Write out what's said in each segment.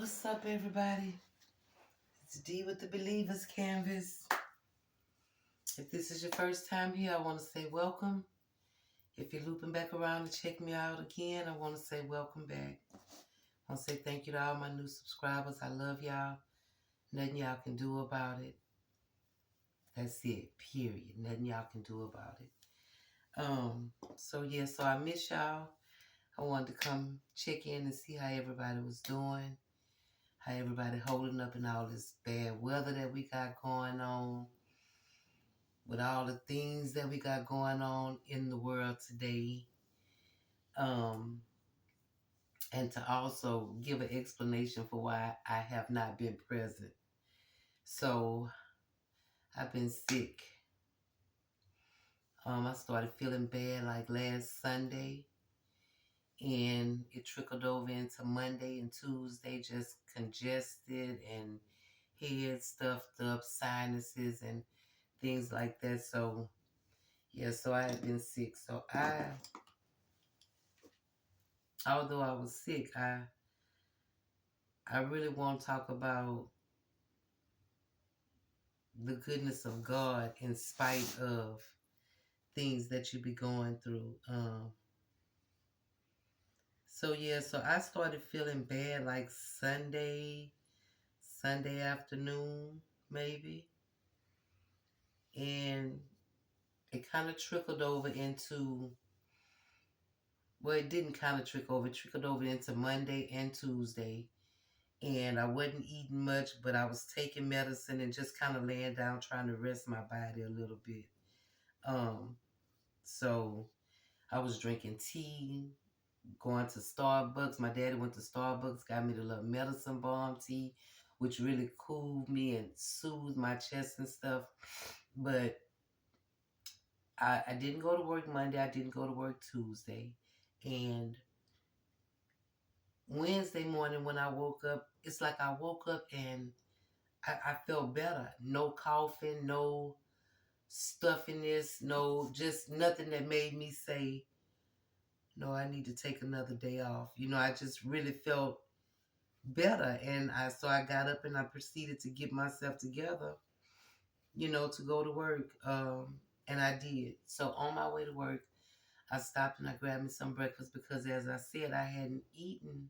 What's up, everybody? It's D with the Believers Canvas. If this is your first time here, I want to say welcome. If you're looping back around to check me out again, I want to say welcome back. I want to say thank you to all my new subscribers. I love y'all. Nothing y'all can do about it. That's it, period. Nothing y'all can do about it. So I miss y'all. I wanted to come check in and see how everybody was doing. How everybody holding up in all this bad weather that we got going on, with all the things that we got going on in the world today. And to also give an explanation for why I have not been present. So I've been sick. I started feeling bad like last Sunday, and it trickled over into Monday and Tuesday, just congested and head stuffed up, sinuses and things like that. So I had been sick. So although I was sick, I really want to talk about the goodness of God in spite of things that you be going through. So I started feeling bad like Sunday afternoon, maybe. And it kind of trickled over into, well, it didn't kind of trickle over. It trickled over into Monday and Tuesday. And I wasn't eating much, but I was taking medicine and just kind of laying down trying to rest my body a little bit. So I was drinking tea, going to Starbucks. My daddy went to Starbucks, got me the little medicine balm tea, which really cooled me and soothed my chest and stuff. But I didn't go to work Monday. I didn't go to work Tuesday. And Wednesday morning when I woke up, it's like I woke up and I felt better. No coughing, no stuffiness, no, just nothing that made me say, no, I need to take another day off. I just really felt better. And so I got up and I proceeded to get myself together, to go to work. And I did. So on my way to work, I stopped and I grabbed me some breakfast because, as I said, I hadn't eaten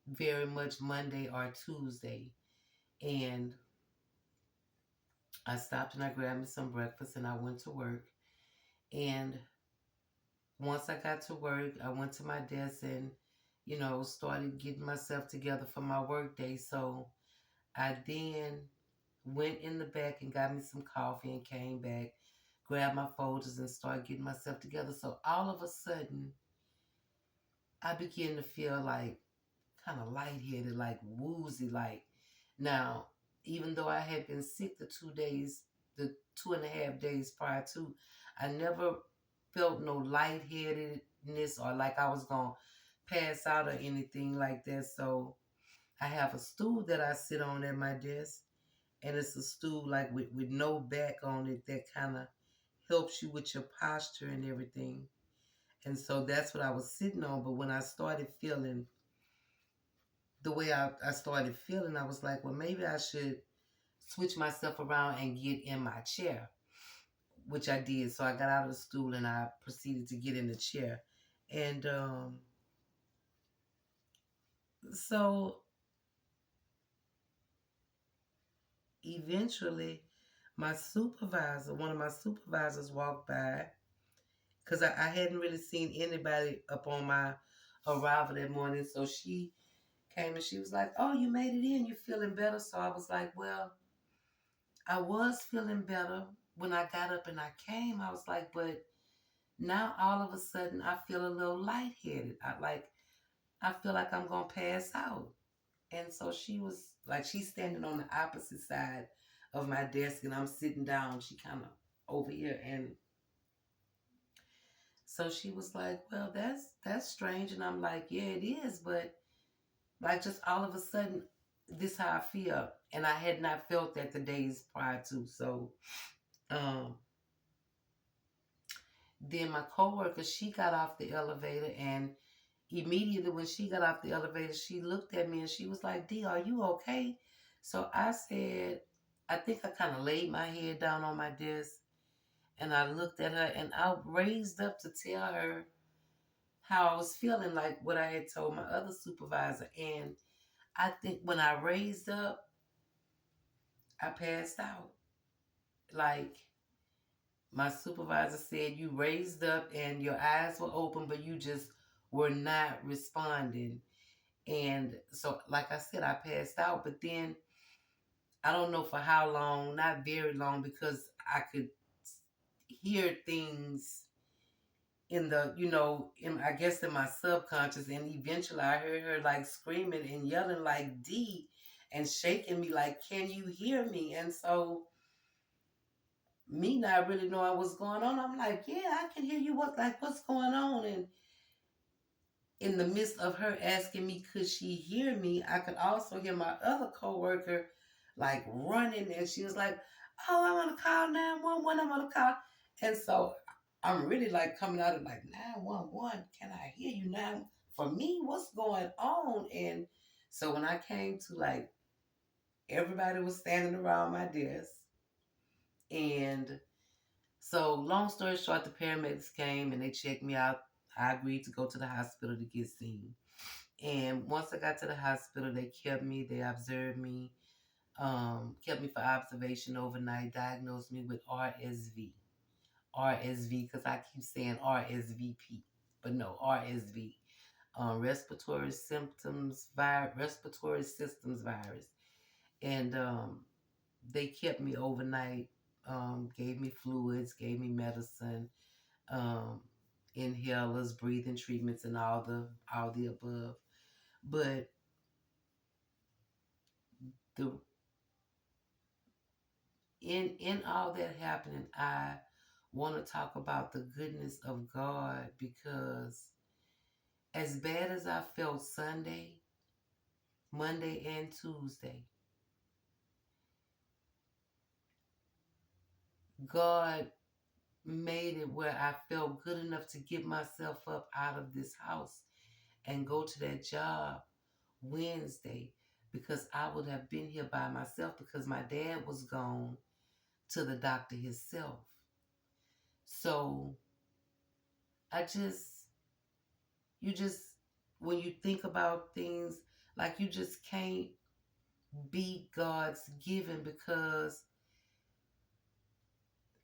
very much Monday or Tuesday. And I stopped and I grabbed me some breakfast and I went to work. And once I got to work, I went to my desk and, started getting myself together for my work day. So I then went in the back and got me some coffee and came back, grabbed my folders and started getting myself together. So all of a sudden, I began to feel like kind of lightheaded, like woozy, like now, even though I had been sick the 2.5 days prior to, I never felt no lightheadedness or like I was going to pass out or anything like that. So I have a stool that I sit on at my desk, and it's a stool like with no back on it that kind of helps you with your posture and everything. And so that's what I was sitting on. But when I started feeling the way I started feeling, I was like, well, maybe I should switch myself around and get in my chair, which I did. So I got out of the stool and I proceeded to get in the chair. And so eventually one of my supervisors walked by, because I hadn't really seen anybody up on my arrival that morning. So she came and she was like, oh, you made it in. You're feeling better. So I was like, well, I was feeling better when I got up and I came. I was like, but now all of a sudden I feel a little lightheaded. I feel like I'm going to pass out. And so she was like, she's standing on the opposite side of my desk and I'm sitting down. She kind of over here. And so she was like, well, that's strange. And I'm like, yeah, it is. But like just all of a sudden, this how I feel. And I had not felt that the days prior to. So then my coworker, she got off the elevator and immediately when she got off the elevator, she looked at me and she was like, D, are you okay? So I said, I think I kind of laid my head down on my desk and I looked at her and I raised up to tell her how I was feeling, like what I had told my other supervisor. And I think when I raised up, I passed out. Like my supervisor said, you raised up and your eyes were open, but you just were not responding. And so, like I said, I passed out. But then I don't know for how long, not very long, because I could hear things in the, I guess in my subconscious. And eventually I heard her like screaming and yelling like D and shaking me like, can you hear me? And so me not really knowing what's going on, I'm like, yeah, I can hear you. What's going on? And in the midst of her asking me, could she hear me, I could also hear my other coworker like running, and she was like, "Oh, I want to call 911. I want to call." And so I'm really like coming out of like 911. Can I hear you now? For me, what's going on? And so when I came to like everybody was standing around my desk, and so long story short, the paramedics came and they checked me out. I agreed to go to the hospital to get seen. And once I got to the hospital, they kept me, they observed me, kept me for observation overnight, diagnosed me with RSV. RSV, because I keep saying RSVP, but no, RSV. Respiratory systems virus. And they kept me overnight, gave me fluids, gave me medicine, um, inhalers, breathing treatments, and all the above. But the in all that happening, I want to talk about the goodness of God, because as bad as I felt Sunday, Monday, and Tuesday, God made it where I felt good enough to get myself up out of this house and go to that job Wednesday, because I would have been here by myself because my dad was gone to the doctor himself. So I just, you just, when you think about things, like you just can't beat God's giving, because,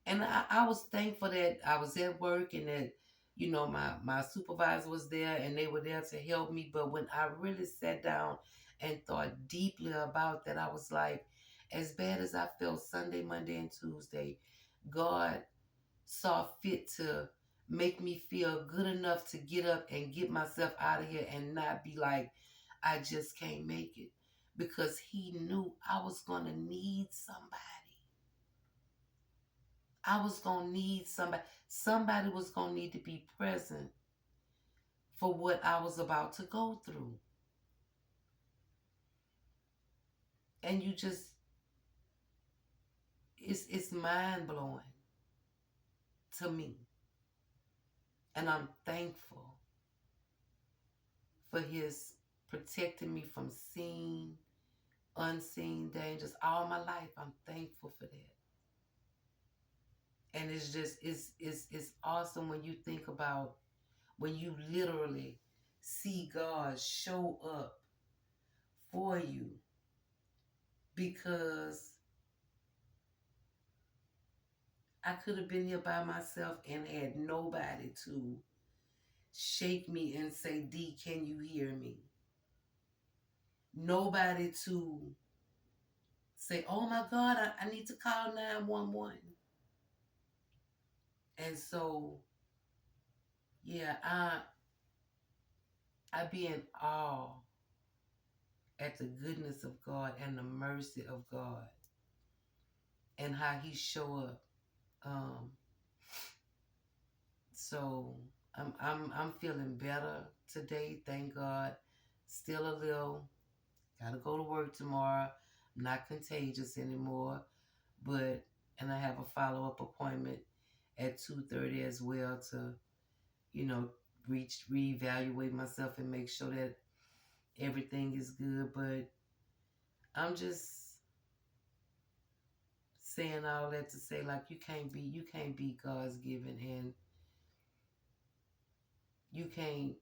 and I was thankful that I was at work and that, my supervisor was there and they were there to help me. But when I really sat down and thought deeply about that, I was like, as bad as I felt Sunday, Monday, and Tuesday, God saw fit to make me feel good enough to get up and get myself out of here and not be like, I just can't make it. Because he knew I was going to need somebody. I was going to need somebody. Somebody was going to need to be present for what I was about to go through. And you just, it's mind blowing to me. And I'm thankful for his protecting me from seen, unseen dangers all my life. I'm thankful for that. And it's just, it's awesome when you think about, when you literally see God show up for you, because I could have been here by myself and had nobody to shake me and say, D, can you hear me? Nobody to say, oh my God, I need to call 911. And so, yeah, I be in awe at the goodness of God and the mercy of God and how he show up. Um, so I'm feeling better today, thank God. Still a little, gotta go to work tomorrow. I'm not contagious anymore, but and I have a follow-up appointment at 2:30 as well to, you know, reevaluate myself and make sure that everything is good. But I'm just saying all that to say, like, you can't be God's given, and you can't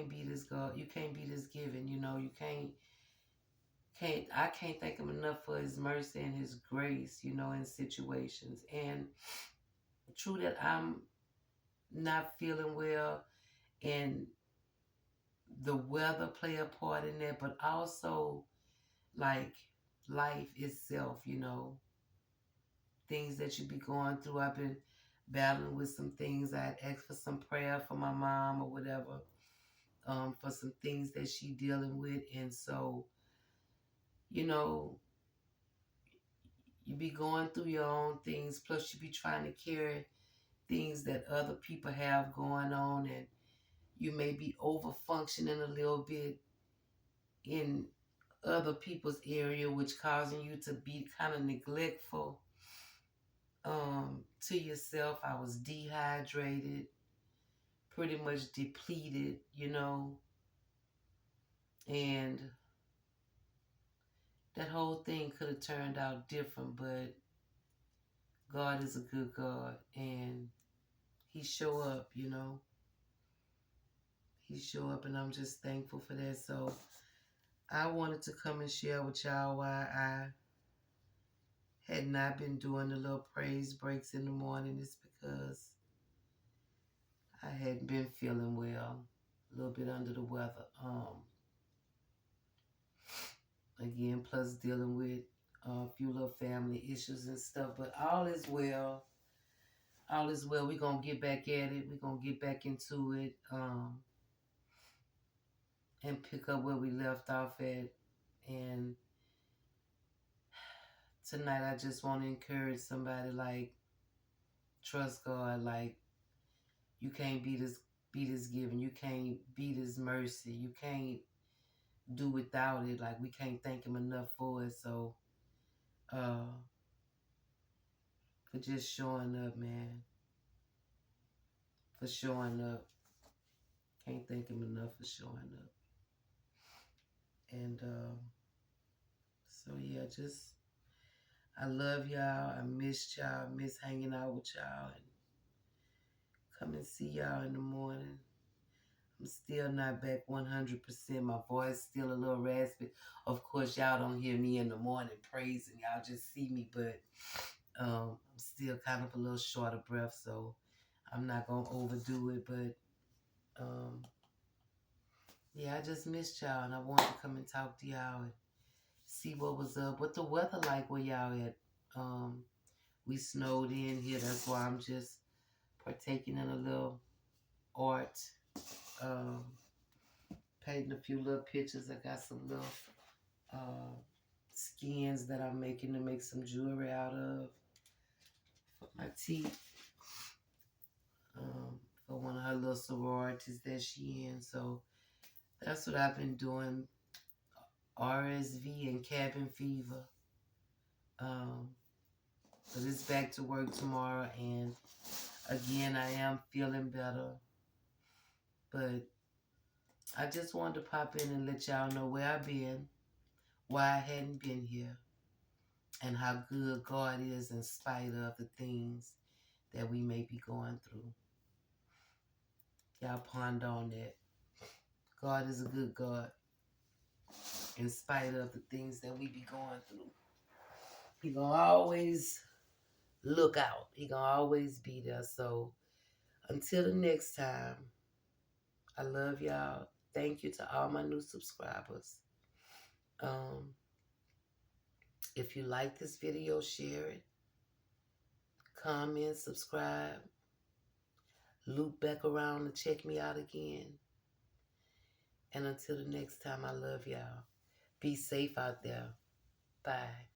be this God. You can't be this given. You I can't thank him enough for his mercy and his grace, in situations. And true that I'm not feeling well, and the weather play a part in that, but also like life itself, things that you be going through. I've been battling with some things. I had asked for some prayer for my mom or whatever, for some things that she dealing with. And so, you know, you be going through your own things, plus you be trying to carry things that other people have going on, and you may be over functioning a little bit in other people's area, which causing you to be kind of neglectful to yourself. I was dehydrated, pretty much depleted, and that whole thing could have turned out different, but God is a good God, and he show up, he show up, and I'm just thankful for that. So I wanted to come and share with y'all why I had not been doing the little praise breaks in the morning. It's because I hadn't been feeling well, a little bit under the weather. Again, plus dealing with a few little family issues and stuff, but all is well. All is well. We're going to get back at it. We're going to get back into it, and pick up where we left off at. And tonight, I just want to encourage somebody, like, trust God. Like, you can't beat this giving. You can't beat his mercy. You can't do without it. Like, we can't thank him enough for it. So, for just showing up, man. For showing up. Can't thank him enough for showing up. And so yeah, I love y'all. I missed y'all. Miss hanging out with y'all, and come and see y'all in the morning. I'm still not back 100%. My voice still a little raspy. Of course, y'all don't hear me in the morning praising. Y'all just see me, but I'm still kind of a little short of breath, so I'm not gonna overdo it. But yeah, I just missed y'all, and I wanted to come and talk to y'all and see what was up. What the weather like where y'all at? We snowed in here. That's why I'm just partaking in a little art. Painting a few little pictures. I got some little skins that I'm making to make some jewelry out of for my teeth. For one of her little sororities that she in. So that's what I've been doing. RSV and cabin fever. But it's back to work tomorrow, and again, I am feeling better. But I just wanted to pop in and let y'all know where I've been, why I hadn't been here, and how good God is in spite of the things that we may be going through. Y'all ponder on that. God is a good God in spite of the things that we be going through. He gonna always look out. He gonna always be there. So until the next time, I love y'all. Thank you to all my new subscribers. If you like this video, share it. Comment, subscribe. Loop back around to check me out again. And until the next time, I love y'all. Be safe out there. Bye.